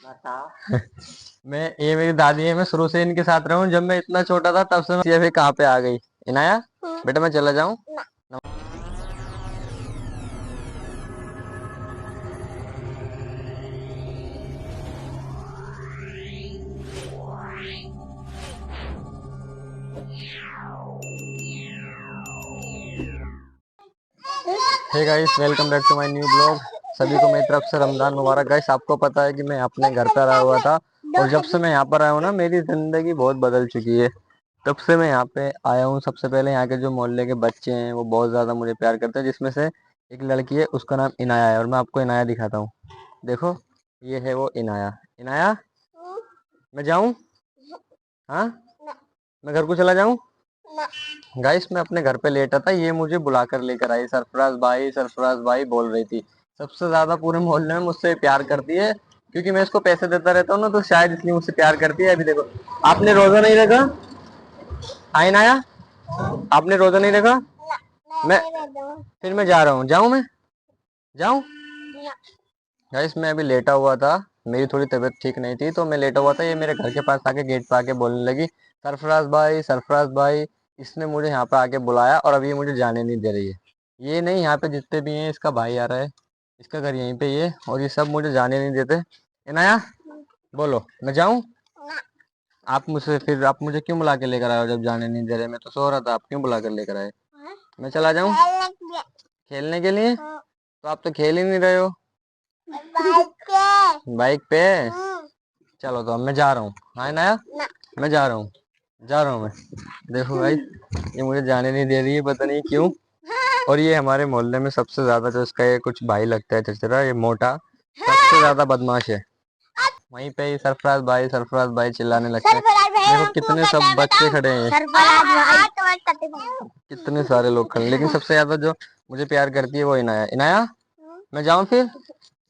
मैं ये मेरी दादी है, मैं शुरू से इनके साथ रहा हूँ। जब मैं इतना छोटा था तब से मैं, ये भी कहाँ पे आ गई इनाया। बेटा मैं चला जाऊँ। Hey guys, welcome back to my new blog. सभी को मेरी तरफ से रमजान मुबारक। गाइस आपको पता है कि मैं अपने घर पर आया हुआ था, और जब से मैं यहाँ पर आया हूँ ना, मेरी जिंदगी बहुत बदल चुकी है। तब से मैं यहाँ पे आया हूँ। सबसे पहले यहाँ के जो मोहल्ले के बच्चे हैं वो बहुत ज्यादा मुझे प्यार करते हैं, जिसमें से एक लड़की है, उसका नाम इनाया है। और मैं आपको इनाया दिखाता हूँ। देखो, ये है वो इनाया। इनाया, मैं जाऊँ? हाँ, मैं घर को चला जाऊँ? गाइस मैं अपने घर पे लेटा था, ये मुझे बुला कर लेकर आई। सरफराज भाई बोल रही थी। सबसे ज्यादा पूरे मोहल्ले में मुझसे प्यार करती है, क्योंकि मैं इसको पैसे देता रहता हूँ ना, तो शायद इसलिए मुझसे प्यार करती है। अभी देखो, आपने रोजा नहीं रखा? हाँ नाया, आपने रोजा नहीं रखा? मैं फिर मैं जा रहा हूँ। जाऊँ मैं? जाऊँ? गाइस मैं अभी लेटा हुआ था, मेरी थोड़ी तबीयत ठीक नहीं थी, तो मैं लेटा हुआ था। ये मेरे घर के पास आके गेट पे आके बोलने लगी, सरफराज भाई। इसने मुझे यहाँ पे आके बुलाया, और अभी ये मुझे जाने नहीं दे रही है। ये नहीं, यहाँ पे जितने भी हैं, इसका भाई आ रहा है, इसका घर यहीं पे ही है, और ये सब मुझे जाने नहीं देते। इनाया, बोलो मैं जाऊँ? आप मुझे क्यों बुला के लेकर आए हो जब जाने नहीं दे रहे? मैं तो सो रहा था, आप क्यों बुला कर लेकर आए? मैं चला जाऊँ खेलने के लिए? तो आप तो खेल ही नहीं रहे हो। बाइक पे? चलो तो अब मैं जा रहा हूँ। हाँ नया, मैं जा रहा हूँ मैं। देखो भाई, ये मुझे जाने नहीं दे रही है, पता नहीं क्यों। और ये हमारे मोहल्ले में सबसे ज्यादा जो इसका ये कुछ भाई लगता है, चचेरा, ये मोटा, सबसे ज्यादा बदमाश है। वहीं पे ही सरफराज भाई चिल्लाने लगते हैं। देखो कितने सब बच्चे खड़े हैं, कितने सारे लोग खड़े हैं, लेकिन सबसे ज्यादा जो मुझे प्यार करती है वो इनाया। इनाया, मैं जाऊँ फिर?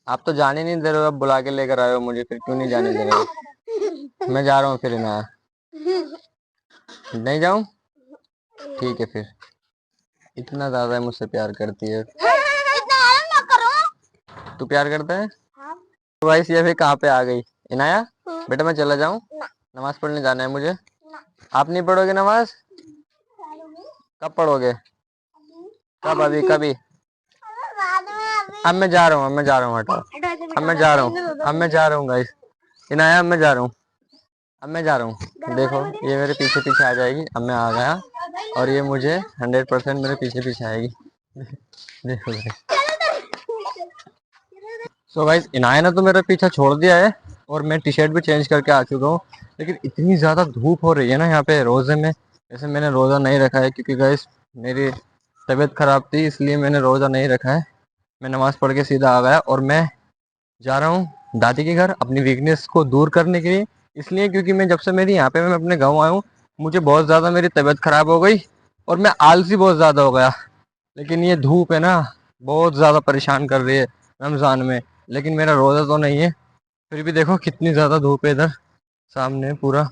आप तो जाने नहीं दे रहे हो, अब बुला के लेकर आए हो मुझे, फिर क्यों नहीं जाने दे रहे हो? मैं जा रहा हूँ फिर इनाया। नहीं जाऊँ? ठीक है फिर। इतना ज्यादा मुझसे प्यार करती है। तू प्यार करता है? तो भाई ये फिर कहाँ पे आ गई इनाया। बेटा मैं चला जाऊँ? नमाज पढ़ने जाना है मुझे। आप नहीं पढ़ोगे नमाज? कब पढ़ोगे? कब? अभी कभी? अब मैं जा रहा हूँ, हटाओ। अब मैं जा रहा हूँ, गाइस। इनाया, अब मैं जा रहा हूँ, देखो ये मेरे पीछे पीछे आ जाएगी। अब मैं आ गया, और ये मुझे 100% मेरे पीछे पीछे आएगी। देखो भाई। सो गाइस, इनाया ने तो मेरा पीछा छोड़ दिया है, और मैं टी शर्ट भी चेंज करके आ चुका हूँ। लेकिन इतनी ज्यादा धूप हो रही है ना यहाँ पे रोजे में। जैसे मैंने रोजा नहीं रखा है, क्योंकि गाइस मेरी तबीयत खराब थी, इसलिए मैंने रोजा नहीं रखा है। मैं नमाज पढ़ के सीधा आ गया, और मैं जा रहा हूँ दादी के घर अपनी वीकनेस को दूर करने के लिए। इसलिए क्योंकि मैं जब से मेरी यहाँ पे मैं अपने गाँव आया हूँ, मुझे बहुत ज़्यादा मेरी तबीयत खराब हो गई, और मैं आलसी बहुत ज़्यादा हो गया। लेकिन ये धूप है ना, बहुत ज़्यादा परेशान कर रही है रमज़ान में। लेकिन मेरा रोज़ा तो नहीं है, फिर भी देखो कितनी ज़्यादा धूप है इधर सामने पूरा।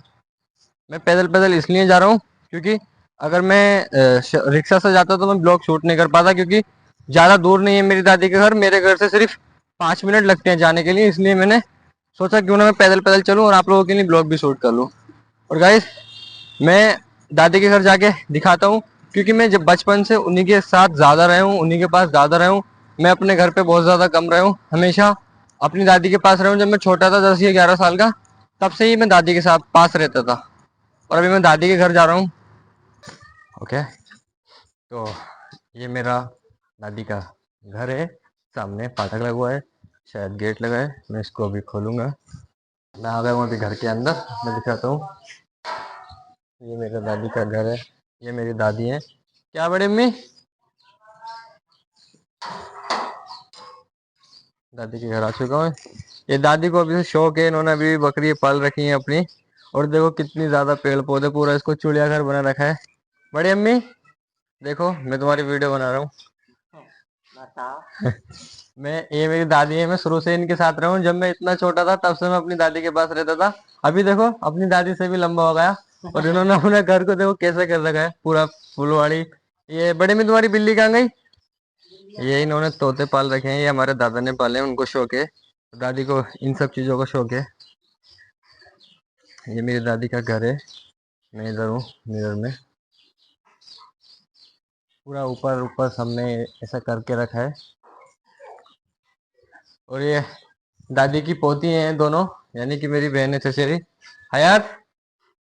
मैं पैदल पैदल इसलिए जा रहा हूँ, क्योंकि अगर मैं रिक्शा से जाता तो मैं ब्लॉग शूट नहीं कर पाता, क्योंकि ज़्यादा दूर नहीं है मेरी दादी के घर। मेरे घर से सिर्फ 5 मिनट लगते हैं जाने के लिए। इसलिए मैंने सोचा क्यों ना मैं पैदल पैदल चलूँ, और आप लोगों के लिए ब्लॉग भी शूट कर लूँ। और गाइस मैं दादी के घर जाके दिखाता हूँ, क्योंकि मैं जब बचपन से उन्हीं के साथ ज़्यादा रहा हूँ, उन्हीं के पास ज़्यादा रहा हूँ। मैं अपने घर पे बहुत ज़्यादा कम रहा हूँ, हमेशा अपनी दादी के पास रहा हूँ। जब मैं छोटा था, 10 या 11 साल का, तब से ही मैं दादी के साथ पास रहता था। और अभी मैं दादी के घर जा रहा हूँ। ओके, तो ये मेरा दादी का घर है। सामने फाटक लगा हुआ है, शायद गेट लगा है। मैं इसको अभी खोलूंगा। मैं आ गया हूँ अभी घर के अंदर। मैं दिखाता हूँ, ये मेरे दादी का घर है। ये मेरी दादी है। क्या बड़े अम्मी? दादी के घर आ चुका हूँ। ये दादी को अभी से शौक है, इन्होंने अभी बकरी पाल रखी है अपनी। और देखो कितनी ज्यादा पेड़ पौधे, पूरा इसको चिड़ियाघर बना रखा है। बड़े अम्मी देखो, मैं तुम्हारी वीडियो बना रहा हूँ। मैं, ये मेरी दादी है, मैं शुरू से इनके साथ रहा हूँ। जब मैं इतना छोटा था तब से मैं अपनी दादी के पास रहता था। अभी देखो अपनी दादी से भी लंबा हो गया। और इन्होंने अपने घर को देखो कैसे कर रखा है, पूरा फुलवाड़ी। ये बड़े में तुम्हारी बिल्ली कहाँ गई? ये इन्होंने तोते पाल रखे हैं, ये हमारे दादा ने पाले हैं, उनको शौक है। दादी को इन सब चीज़ों का शौक है। ये मेरी दादी का घर है, मैं इधर हूँ मिरर में। पूरा ऊपर ऊपर सबने ऐसा करके रखा है। और ये दादी की पोती हैं दोनों, यानी कि मेरी बहन है चचेरी। हयात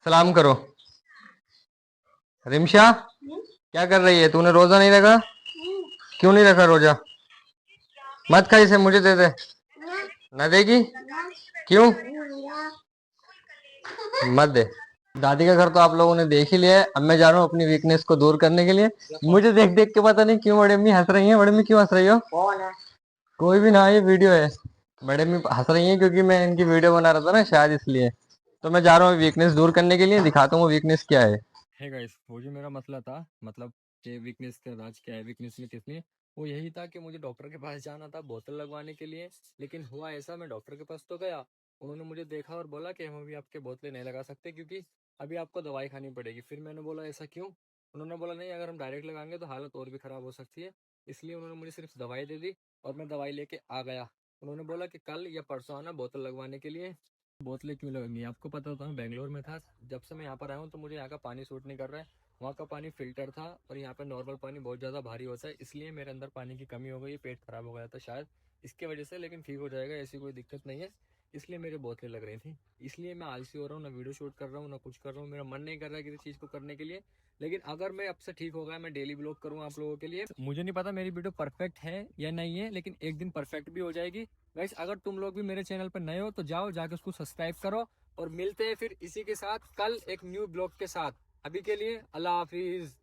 सलाम करो। रिमशा क्या कर रही है? तूने रोजा नहीं रखा? क्यों नहीं रखा रोजा? मत खा इसे, मुझे दे दे। ना देगी? क्यों? मत दे। दादी का घर तो आप लोगों ने देख ही लिया है। अब मैं जा रहा हूँ अपनी वीकनेस को दूर करने के लिए। मुझे देख देख के पता नहीं क्यों बड़े अम्मी हंस रही हैं। बड़े अम्मी क्यों हंस रही हो? कौन है? कोई भी ना, ये वीडियो है। बड़े अम्मी हंस रही हैं क्योंकि मैं इनकी वीडियो बना रहा था ना, शायद इसलिए। तो मैं जा रहा हूँ वीकनेस दूर करने के लिए, दिखाता हूँ वो वीकनेस क्या है गाइस। वो जो मेरा मसला था, मतलब कि वीकनेस का राज क्या है, वीकनेस में किस लिए, वो यही था कि मुझे डॉक्टर के पास जाना था बोतल लगवाने के लिए। लेकिन हुआ ऐसा, मैं डॉक्टर के पास तो गया, उन्होंने मुझे देखा और बोला कि हम अभी आपके बोतलें नहीं लगा सकते क्योंकि अभी आपको दवाई खानी पड़ेगी। फिर मैंने बोला ऐसा क्यों? उन्होंने बोला नहीं, अगर हम डायरेक्ट लगाएंगे तो हालत और भी ख़राब हो सकती है। इसलिए उन्होंने मुझे सिर्फ दवाई दे दी और मैं दवाई लेके आ गया। उन्होंने बोला कि कल या परसों आना बोतल लगवाने के लिए। बोतलें क्यों लगेंगी? आपको पता था मैं बेंगलोर में था, जब से मैं यहाँ पर आया हूँ तो मुझे यहाँ का पानी सूट नहीं कर रहा है। वहाँ का पानी फिल्टर था और यहाँ पे नॉर्मल पानी बहुत ज़्यादा भारी होता है, इसलिए मेरे अंदर पानी की कमी हो गई, पेट खराब हो गया था शायद इसके वजह से। लेकिन ठीक हो जाएगा, ऐसी कोई दिक्कत नहीं है। इसलिए मेरे बोतलें लग रही थी, इसलिए मैं आलसी हो रहा हूँ, ना वीडियो शूट कर रहा हूँ ना कुछ कर रहा हूँ। मेरा मन नहीं कर रहा है किसी चीज़ को करने के लिए। लेकिन अगर मैं अब से ठीक हो गया, मैं डेली ब्लॉग करूँ आप लोगों के लिए। मुझे नहीं पता मेरी वीडियो परफेक्ट है या नहीं है, लेकिन एक दिन परफेक्ट भी हो जाएगी। गाइस अगर तुम लोग भी मेरे चैनल पर नए हो तो जाओ जाके उसको सब्सक्राइब करो। और मिलते हैं फिर इसी के साथ कल एक न्यू ब्लॉग के साथ। अभी के लिए अल्लाह हाफिज।